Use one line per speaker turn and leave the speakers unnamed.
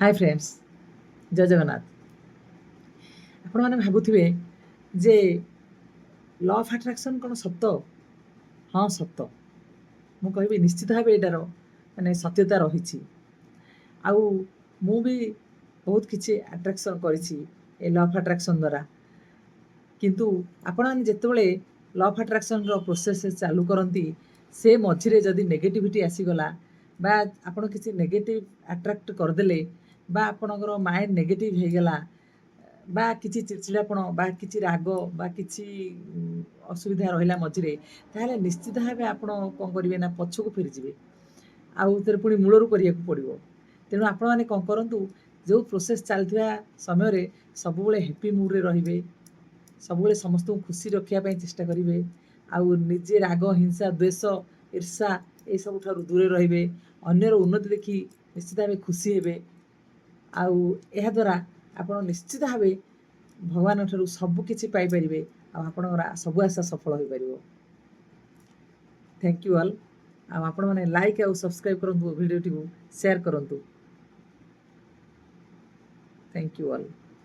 Hi friends जय जगन्नाथ। आपण मैंने भावुवे जे लॉ ऑफ अट्रैक्शन कौन सत? हाँ सत। मु कहबी निश्चित भाव यार माने सत्यता रही। आउ मु भी बहुत किसी अट्रैक्शन करी लॉ ऑफ अट्रैक्शन द्वारा। किंतु आपण मैंने जितेबाला लॉ ऑफ अट्रैक्शन प्रोसेस चालू करती से मझिरे जदि नेगेटिविटी आसीगला बा आपण किसी नेगेटिव अट्रैक्ट करदेले बा आपणकर माइंड नेगेटिव हो गला बा किसी चिड़चिड़ापण बा किसी राग बा किसी असुविधा रहा मझिरे ताहले निश्चित भाव आप कौन करेंगे ना पछक फेरीजे आउ पुणी मूलरू करने पड़ो। तेणु आपण मैंने कौन करूँ जो प्रोसेस चलता समय सब हैप्पी मूड्रे रे सब समस्त खुशी रखापी चेष्टा करेंगे आउ निजे राग हिंसा द्वेष ईर्षा ये सब दूरे रे अन्यर उन्नति देखी निश्चित भाव खुशी हे आउ यह द्वारा आप निश्चित भाव भगवान ठारू सबकि पाइपर आपण सब आशा सफल हो पार। Thank you all. आपण मैंने लाइक आउ सब्सक्राइब करूँ वीडियो टी शेयर करूँ। Thank you all.